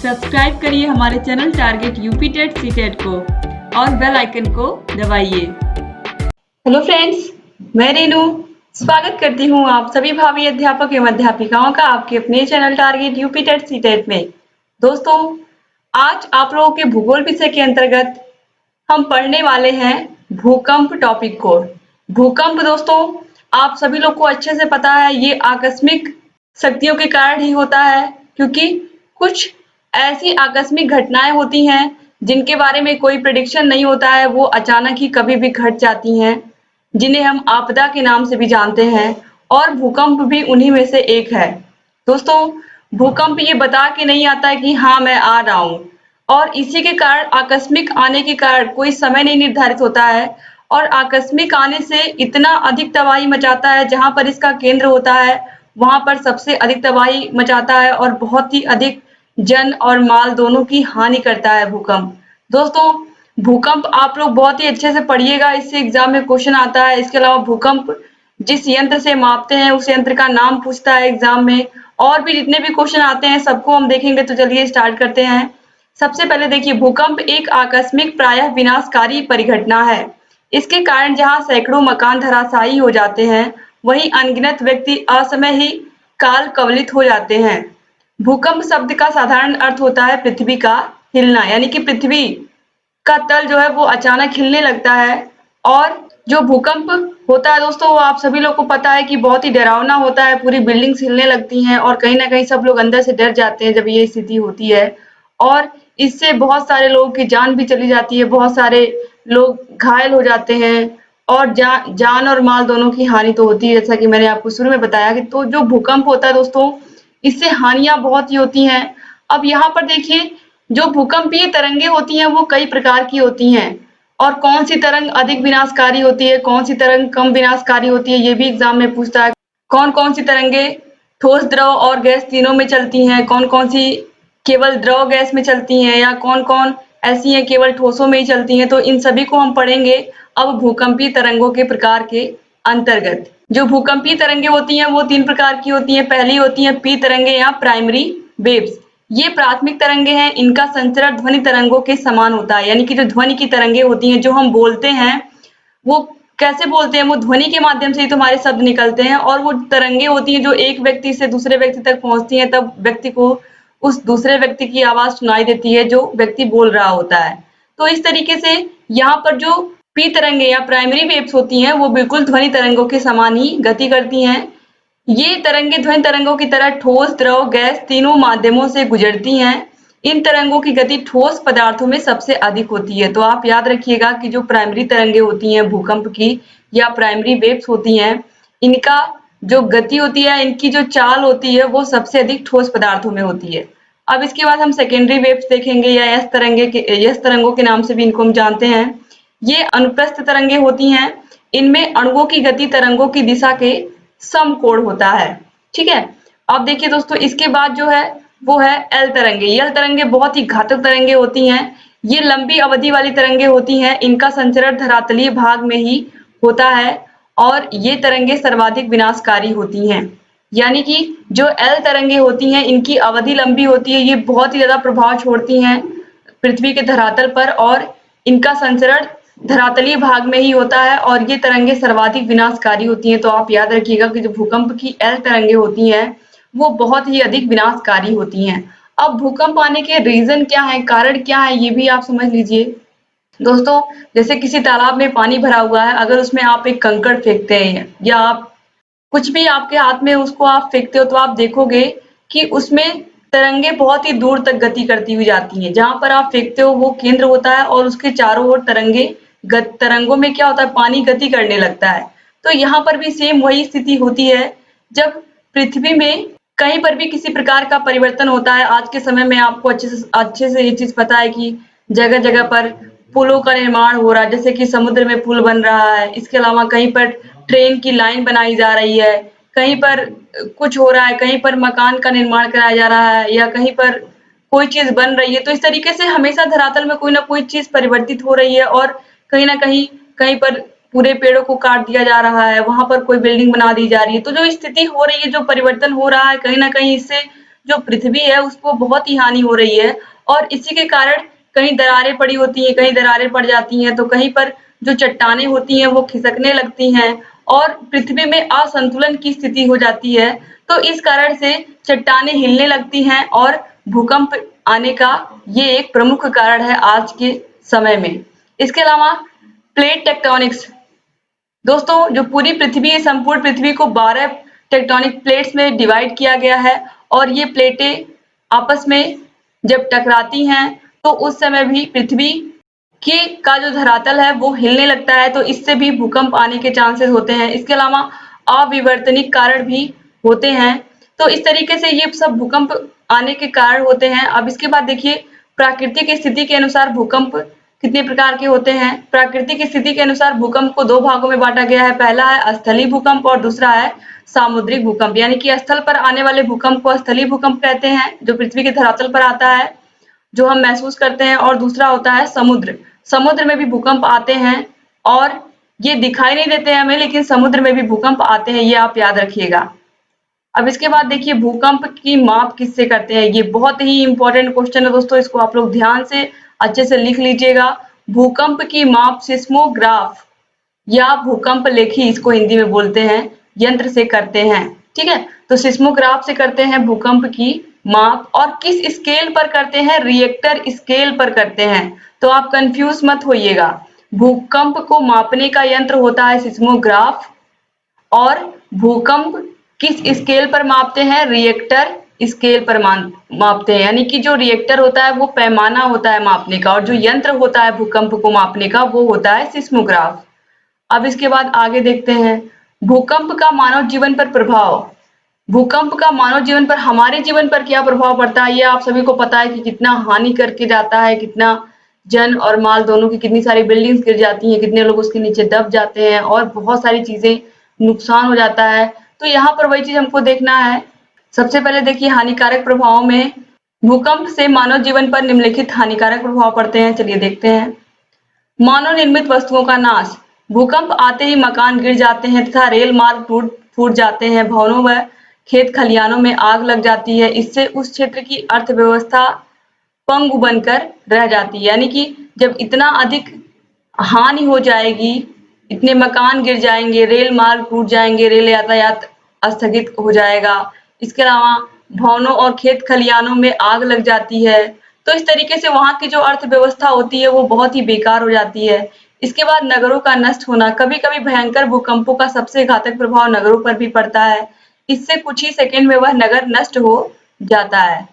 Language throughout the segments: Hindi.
सब्सक्राइब करिए हमारे channel target UP TET CTET को और बेल आइकन को दबाइए। हेलो फ्रेंड्स, मैं रेनू स्वागत करती हूँ आप सभी भावी अध्यापक एवं अध्यापिकाओं का आपके अपने channel target UP TET CTET में। दोस्तों, आज आप लोगों के भूगोल विषय के अंतर्गत हम पढ़ने वाले हैं भूकंप टॉपिक को। भूकंप दोस्तों आप सभी लोग को अच्छे से पता है, ये आकस्मिक शक्तियों के कारण ही होता है, क्योंकि कुछ ऐसी आकस्मिक घटनाएं होती हैं जिनके बारे में कोई प्रेडिक्शन नहीं होता है, वो अचानक ही कभी भी घट जाती हैं, जिन्हें हम आपदा के नाम से भी जानते हैं, और भूकंप भी उन्हीं में से एक है। दोस्तों, भूकंप ये बता के नहीं आता है कि हाँ मैं आ रहा हूँ, और इसी के कारण आकस्मिक आने के कारण कोई समय नहीं निर्धारित होता है, और आकस्मिक आने से इतना अधिक तबाही मचाता है, जहां पर इसका केंद्र होता है वहां पर सबसे अधिक तबाही मचाता है और बहुत ही अधिक जन और माल दोनों की हानि करता है भूकंप। दोस्तों, भूकंप आप लोग बहुत ही अच्छे से पढ़िएगा, इससे एग्जाम में क्वेश्चन आता है। इसके अलावा भूकंप जिस यंत्र से मापते हैं उस यंत्र का नाम पूछता है एग्जाम में, और भी जितने भी क्वेश्चन आते हैं सबको हम देखेंगे। तो चलिए स्टार्ट करते हैं। सबसे पहले देखिए, भूकंप एक आकस्मिक प्रायः विनाशकारी परिघटना है। इसके कारण जहां सैकड़ों मकान धराशायी हो जाते हैं, वहीं अनगिनत व्यक्ति असमय ही काल कवलित हो जाते हैं। भूकंप शब्द का साधारण अर्थ होता है पृथ्वी का हिलना, यानी कि पृथ्वी का तल जो है वो अचानक हिलने लगता है। और जो भूकंप होता है दोस्तों, वो आप सभी लोग को पता है कि बहुत ही डरावना होता है, पूरी बिल्डिंग्स हिलने लगती हैं और कहीं ना कहीं सब लोग अंदर से डर जाते हैं जब ये स्थिति होती है, और इससे बहुत सारे लोगों की जान भी चली जाती है, बहुत सारे लोग घायल हो जाते हैं, और जान और माल दोनों की हानि तो होती है, जैसा कि मैंने आपको शुरू में बताया कि तो जो भूकंप होता है दोस्तों, इससे हानियां बहुत ही होती हैं। अब यहाँ पर देखिए, जो भूकंपीय तरंगे होती हैं वो कई प्रकार की होती हैं, और कौन सी तरंग अधिक विनाशकारी होती है, कौन सी तरंग कम विनाशकारी होती है, ये भी एग्जाम में पूछता है। कौन कौन सी तरंगे ठोस, द्रव और गैस तीनों में चलती हैं, कौन कौन सी केवल द्रव गैस में चलती हैं, या कौन कौन ऐसी हैं केवल ठोसों में ही चलती हैं। तो इन सभी को हम पढ़ेंगे अब भूकंपीय तरंगों के प्रकार के अंतर्गत। जो भूकंपीय तरंगे होती हैं वो 3 प्रकार की होती हैं। पहली होती हैं पी तरंगे या प्राइमरी वेव्स। ये प्राथमिक तरंगे हैं, इनका संचरण ध्वनि तरंगों के समान होता है, यानी कि जो ध्वनि की तरंगे होती हैं, जो हम बोलते हैं वो कैसे बोलते हैं, वो ध्वनि के माध्यम से ही तो हमारे शब्द निकलते हैं, और वो तरंगे होती हैं जो एक व्यक्ति से दूसरे व्यक्ति तक पहुंचती हैं, तब व्यक्ति को उस दूसरे व्यक्ति की आवाज सुनाई देती है जो व्यक्ति बोल रहा होता है। तो इस तरीके से यहाँ पर जो पी तरंगे या प्राइमरी वेव्स होती हैं वो बिल्कुल ध्वनि तरंगों के समान ही गति करती हैं। ये तरंगे ध्वनि तरंगों की तरह ठोस, द्रव, गैस तीनों माध्यमों से गुजरती हैं। इन तरंगों की गति ठोस पदार्थों में सबसे अधिक होती है। तो आप याद रखिएगा कि जो प्राइमरी तरंगे होती हैं भूकंप की या प्राइमरी वेव्स होती हैं, इनका जो गति होती है, इनकी जो चाल होती है वो सबसे अधिक ठोस पदार्थों में होती है। अब इसके बाद हम सेकेंडरी वेव्स देखेंगे, या यस तरंगों के नाम से भी इनको हम जानते हैं। ये अनुप्रस्थ तरंगे होती हैं। इनमें अणुओं की गति तरंगों की दिशा के समकोण होता है। ठीक है। अब देखिए दोस्तों, इसके बाद जो है वो है एल तरंगे। एल तरंगे बहुत ही घातक तरंगे होती हैं। ये लंबी अवधि वाली तरंगे होती हैं। इनका संचरण धरातलीय भाग में ही होता है, और ये तरंगे सर्वाधिक विनाशकारी होती हैं। यानी कि जो एल तरंगे होती हैं इनकी अवधि लंबी होती है, ये बहुत ही ज्यादा प्रभाव छोड़ती हैं पृथ्वी के धरातल पर, और इनका संचरण धरातलीय भाग में ही होता है, और ये तरंगे सर्वाधिक विनाशकारी होती हैं। तो आप याद रखिएगा कि जो भूकंप की एल तरंगे होती हैं वो बहुत ही अधिक विनाशकारी होती हैं। अब भूकंप आने के रीजन क्या है, कारण क्या है, ये भी आप समझ लीजिए। दोस्तों, जैसे किसी तालाब में पानी भरा हुआ है, अगर उसमें आप एक कंकड़ फेंकते हैं या आप कुछ भी आपके हाथ में उसको आप फेंकते हो, तो आप देखोगे कि उसमें तरंगे बहुत ही दूर तक गति करती हुई जाती हैं। जहां पर आप फेंकते हो वो केंद्र होता है, और उसके चारों ओर तरंगों में क्या होता है, पानी गति करने लगता है। तो यहाँ पर भी सेम वही स्थिति होती है। जब पृथ्वी में कहीं पर भी किसी प्रकार का परिवर्तन होता है, आज के समय में आपको अच्छे से ये चीज पता है कि जगह जगह पर पुलों का निर्माण हो रहा है, जैसे कि समुद्र में पुल बन रहा है। इसके अलावा कहीं पर ट्रेन की लाइन बनाई जा रही है, कहीं पर कुछ हो रहा है, कहीं पर मकान का निर्माण कराया जा रहा है, या कहीं पर कोई चीज बन रही है। तो इस तरीके से हमेशा धरातल में कोई ना कोई चीज परिवर्तित हो रही है, और कहीं ना कहीं पर पूरे पेड़ों को काट दिया जा रहा है, वहां पर कोई बिल्डिंग बना दी जा रही है। तो जो स्थिति हो रही है, जो परिवर्तन हो रहा है, कहीं ना कहीं इससे जो पृथ्वी है उसको बहुत ही हानि हो रही है और इसी के कारण कहीं दरारें पड़ी होती हैं, कहीं दरारें पड़ जाती हैं, तो कहीं पर जो चट्टानें होती हैं वो खिसकने लगती हैं और पृथ्वी में असंतुलन की स्थिति हो जाती है। तो इस कारण से चट्टानें हिलने लगती हैं और भूकंप आने का ये एक प्रमुख कारण है आज के समय में। इसके अलावा प्लेट टेक्टोनिक्स, दोस्तों जो पूरी पृथ्वी है, संपूर्ण पृथ्वी को 12 टेक्टोनिक प्लेट्स में डिवाइड किया गया है और ये प्लेटें आपस में जब टकराती हैं तो उस समय भी पृथ्वी के का जो धरातल है वो हिलने लगता है, तो इससे भी भूकंप आने के चांसेस होते हैं। इसके अलावा अविवर्तनिक कारण भी होते हैं। तो इस तरीके से ये सब भूकंप आने के कारण होते हैं। अब इसके बाद देखिए प्राकृतिक स्थिति के अनुसार भूकंप कितने प्रकार के होते हैं। प्राकृतिक स्थिति के अनुसार भूकंप को 2 भागों में बांटा गया है। पहला है स्थलीय भूकंप और दूसरा है सामुद्रिक भूकंप। यानी कि स्थल पर आने वाले भूकंप को स्थलीय भूकंप कहते हैं, जो पृथ्वी के धरातल पर आता है, जो हम महसूस करते हैं, और दूसरा होता है समुद्र। समुद्र में भी भूकंप आते हैं और ये दिखाई नहीं देते हमें, लेकिन समुद्र में भी भूकंप आते हैं, ये आप याद रखिएगा। अब इसके बाद देखिए भूकंप की माप किससे करते हैं। ये बहुत ही इंपॉर्टेंट क्वेश्चन है दोस्तों, इसको आप लोग ध्यान से अच्छे से लिख लीजिएगा। भूकंप की माप सिस्मोग्राफ या भूकंप लेखी, इसको हिंदी में बोलते हैं, यंत्र से करते हैं। ठीक है, तो सिस्मोग्राफ से करते हैं भूकंप की माप। और किस स्केल पर करते हैं? रिएक्टर स्केल पर करते हैं। तो आप कंफ्यूज मत होइएगा, भूकंप को मापने का यंत्र होता है सिस्मोग्राफ और भूकंप किस स्केल पर मापते हैं? रिएक्टर स्केल पर मापते हैं। यानी कि जो रिएक्टर होता है वो पैमाना होता है मापने का, और जो यंत्र होता है भूकंप को मापने का वो होता है सिस्मोग्राफ। अब इसके बाद आगे देखते हैं भूकंप का मानव जीवन पर प्रभाव। भूकंप का मानव जीवन पर, हमारे जीवन पर क्या प्रभाव पड़ता है, ये आप सभी को पता है कि कितना हानि करके जाता है, कितना जन और माल दोनों की, कितनी सारी बिल्डिंग्स गिर जाती हैं, कितने लोग उसके नीचे दब जाते हैं और बहुत सारी चीजें नुकसान हो जाता है। तो यहाँ पर वही चीज हमको देखना है। सबसे पहले देखिए हानिकारक प्रभावों में भूकंप से मानव जीवन पर निम्नलिखित हानिकारक प्रभाव पड़ते हैं। चलिए देखते हैं। मानव निर्मित वस्तुओं का नाश। भूकंप आते ही मकान गिर जाते हैं तथा रेल मार्ग फूट जाते हैं। भवनों व खेत खलियानों में आग लग जाती है। इससे उस क्षेत्र की अर्थव्यवस्था पंगु बनकर रह जाती है। यानी कि जब इतना अधिक हानि हो जाएगी, इतने मकान गिर जाएंगे, रेल मार्ग टूट जाएंगे, रेल यातायात स्थगित हो जाएगा। इसके अलावा भवनों और खेत खलियानों में आग लग जाती है। तो इस तरीके से वहां की जो अर्थव्यवस्था होती है वो बहुत ही बेकार हो जाती है। इसके बाद नगरों का नष्ट होना। कभी कभी भयंकर भूकंपों का सबसे घातक प्रभाव नगरों पर भी पड़ता है। इससे कुछ ही सेकंड में वह नगर नष्ट हो जाता है।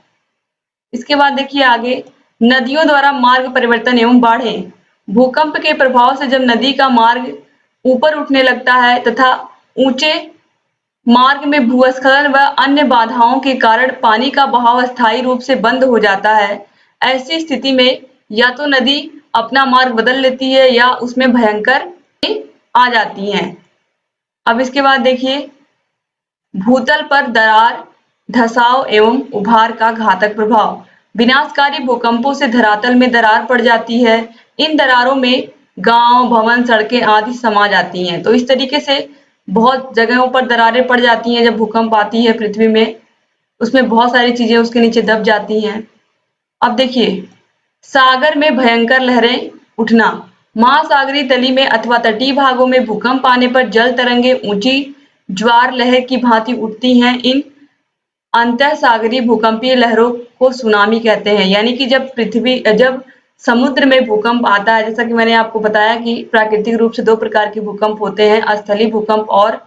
इसके बाद देखिए आगे, नदियों द्वारा मार्ग परिवर्तन एवं बाढ़ें। भूकंप के प्रभाव से जब नदी का मार्ग ऊपर उठने लगता है तथा ऊंचे मार्ग में भूस्खलन व अन्य बाधाओं के कारण पानी का बहाव स्थायी रूप से बंद हो जाता है, ऐसी स्थिति में या तो नदी अपना मार्ग बदल लेती है या उसमें भयंकर आ जाती हैं। अब इसके बाद देखिए भूतल पर दरार, धसाव एवं उभार का घातक प्रभाव। विनाशकारी भूकंपों से धरातल में दरार पड़ जाती है। इन दरारों में गांव, भवन, सड़कें आदि समा जाती हैं। तो इस तरीके से बहुत जगहों पर दरारें पड़ जाती हैं। जब भूकंप आती है पृथ्वी में, उसमें बहुत सारी चीजें उसके नीचे दब जाती हैं। अब देखिए सागर में भयंकर लहरें उठना। महासागरीय तली में अथवा तटीय भागों में भूकंप आने पर जल तरंगे ऊंची ज्वार लहर की भांति उठती हैं। इन अंतःसागरीय भूकंपीय लहरों को सुनामी कहते हैं। यानी कि जब समुद्र में भूकंप आता है, जैसा कि मैंने आपको बताया कि प्राकृतिक रूप से 2 प्रकार के भूकंप होते हैं, स्थलीय भूकंप और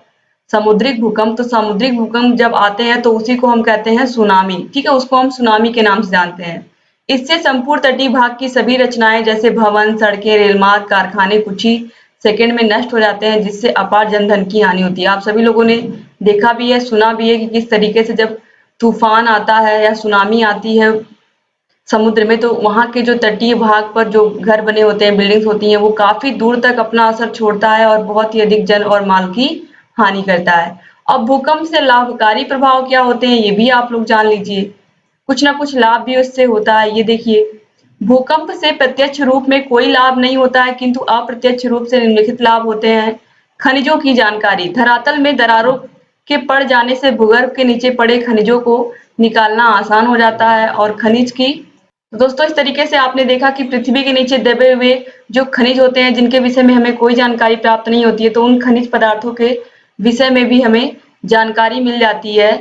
समुद्रिक भूकंप। तो समुद्रिक भूकंप जब आते हैं तो उसी को हम कहते हैं सुनामी। ठीक है, उसको हम सुनामी के नाम से जानते हैं। इससे संपूर्ण तटीय भाग की सभी रचनाएं जैसे भवन, सड़कें, रेलमार्ग, कारखाने कुछ ही सेकंड में नष्ट हो जाते हैं, जिससे अपार जनधन की हानि होती है। आप सभी लोगों ने देखा भी है, सुना भी है कि किस तरीके से जब तूफान आता है या सुनामी आती है समुद्र में, तो वहां के जो तटीय भाग पर जो घर बने होते हैं, बिल्डिंग्स होती हैं, वो काफी दूर तक अपना असर छोड़ता है और बहुत ही अधिक जन और माल की हानि करता है। अब भूकंप से लाभकारी प्रभाव क्या होते हैं, ये भी आप लोग जान लीजिए। कुछ ना कुछ लाभ भी उससे होता है। ये देखिए, भूकंप से प्रत्यक्ष रूप में कोई लाभ नहीं होता है, किंतु अप्रत्यक्ष रूप से निम्नलिखित लाभ होते हैं। खनिजों की जानकारी। धरातल में दरारों के पड़ जाने से भूगर्भ के नीचे पड़े खनिजों को निकालना आसान हो जाता है। और खनिज की तो दोस्तों इस तरीके से आपने देखा कि पृथ्वी के नीचे दबे हुए जो खनिज होते हैं जिनके विषय में हमें कोई जानकारी प्राप्त नहीं होती है, तो उन खनिज पदार्थों के विषय में भी हमें जानकारी मिल जाती है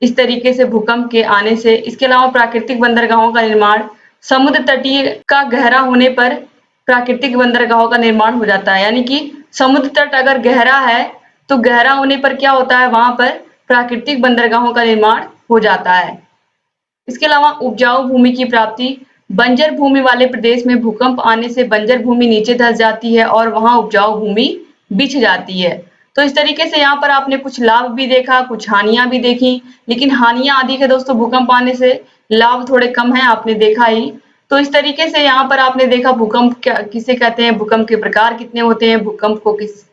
इस तरीके से भूकंप के आने से। इसके अलावा प्राकृतिक बंदरगाहों का निर्माण, समुद्र तटीय का गहरा होने पर प्राकृतिक बंदरगाहों का निर्माण हो जाता है। यानी कि समुद्र तट अगर गहरा है तो गहरा होने पर क्या होता है, वहां पर प्राकृतिक बंदरगाहों का निर्माण हो जाता है। इसके अलावा उपजाऊ भूमि की प्राप्ति, बंजर भूमि वाले प्रदेश में भूकंप आने से बंजर भूमि नीचे धंस जाती है और वहां उपजाऊ भूमि बिछ जाती है। तो इस तरीके से यहाँ पर आपने कुछ लाभ भी देखा, कुछ हानियां भी देखी, लेकिन हानियां अधिक है दोस्तों भूकंप आने से, लाभ थोड़े कम है, आपने देखा ही। तो इस तरीके से यहाँ पर आपने देखा भूकंप क्या किसे कहते हैं, भूकंप के प्रकार कितने होते हैं, भूकंप को किस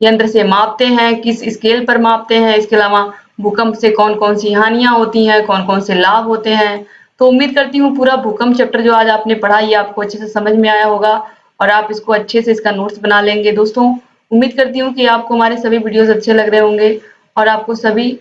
यंत्र से मापते हैं, किस स्केल पर मापते हैं, इसके अलावा भूकंप से कौन कौन सी हानियां होती हैं, कौन कौन से लाभ होते हैं। तो उम्मीद करती हूँ पूरा भूकंप चैप्टर जो आज आपने पढ़ा ये आपको अच्छे से समझ में आया होगा और आप इसको अच्छे से इसका नोट्स बना लेंगे। दोस्तों उम्मीद करती हूँ कि आपको हमारे सभी वीडियोस अच्छे लग रहे होंगे और आपको सभी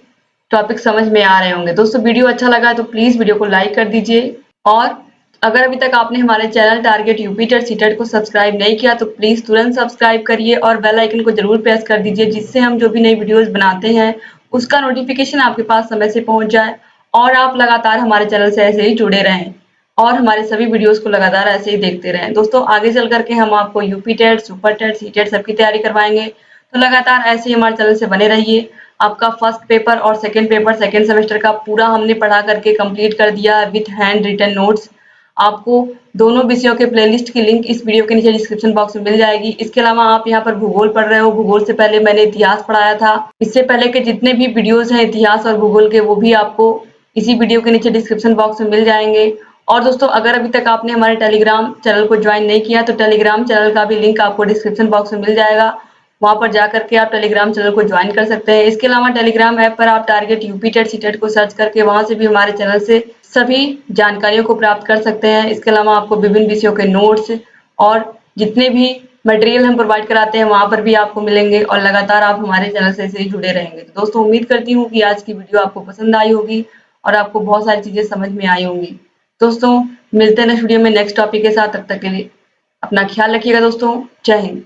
टॉपिक समझ में आ रहे होंगे। दोस्तों वीडियो अच्छा लगा तो प्लीज वीडियो को लाइक कर दीजिए और अगर अभी तक आपने हमारे channel target UP TET CTET को सब्सक्राइब नहीं किया तो प्लीज तुरंत सब्सक्राइब करिए और बेल आइकन को जरूर प्रेस कर दीजिए, जिससे हम जो भी नई वीडियोस बनाते हैं उसका नोटिफिकेशन आपके पास समय से पहुंच जाए और आप लगातार हमारे चैनल से ऐसे ही जुड़े रहें और हमारे सभी वीडियोस को लगातार ऐसे ही देखते रहें। दोस्तों आगे चल करके हम आपको UP TET, super TET, C TET सबकी तैयारी करवाएंगे, तो लगातार ऐसे ही हमारे चैनल से बने रहिए। आपका फर्स्ट पेपर और सेकेंड पेपर सेकेंड सेमेस्टर का पूरा हमने पढ़ा करके कंप्लीट कर दिया विथ हैंड रिटन नोट्स। आपको दोनों विषयों के प्लेलिस्ट की लिंक इस वीडियो के नीचे डिस्क्रिप्शन बॉक्स में मिल जाएगी। इसके अलावा आप यहाँ पर भूगोल पढ़ रहे हो, भूगोल से पहले मैंने इतिहास पढ़ाया था। इससे पहले के जितने भी वीडियोस हैं इतिहास और भूगोल के वो भी आपको इसी वीडियो के नीचे डिस्क्रिप्शन बॉक्स में मिल जाएंगे। और दोस्तों अगर अभी तक आपने हमारे टेलीग्राम चैनल को ज्वाइन नहीं किया तो टेलीग्राम चैनल का भी लिंक आपको डिस्क्रिप्शन बॉक्स में मिल जाएगा, वहां पर जाकर के आप टेलीग्राम चैनल को ज्वाइन कर सकते हैं। इसके अलावा टेलीग्राम ऐप पर आप target UP TET C TET को सर्च करके वहां से भी हमारे चैनल से सभी जानकारियों को प्राप्त कर सकते हैं। इसके अलावा आपको विभिन्न विषयों के नोट्स और जितने भी मटेरियल हम प्रोवाइड कराते हैं वहां पर भी आपको मिलेंगे और लगातार आप हमारे चैनल से ऐसे ही जुड़े रहेंगे। तो दोस्तों उम्मीद करती हूँ कि आज की वीडियो आपको पसंद आई होगी और आपको बहुत सारी चीजें समझ में आई होंगी। दोस्तों मिलते हैं नेक्स्ट वीडियो में नेक्स्ट टॉपिक के साथ, तब तक के लिए अपना ख्याल रखिएगा दोस्तों। जय हिंद।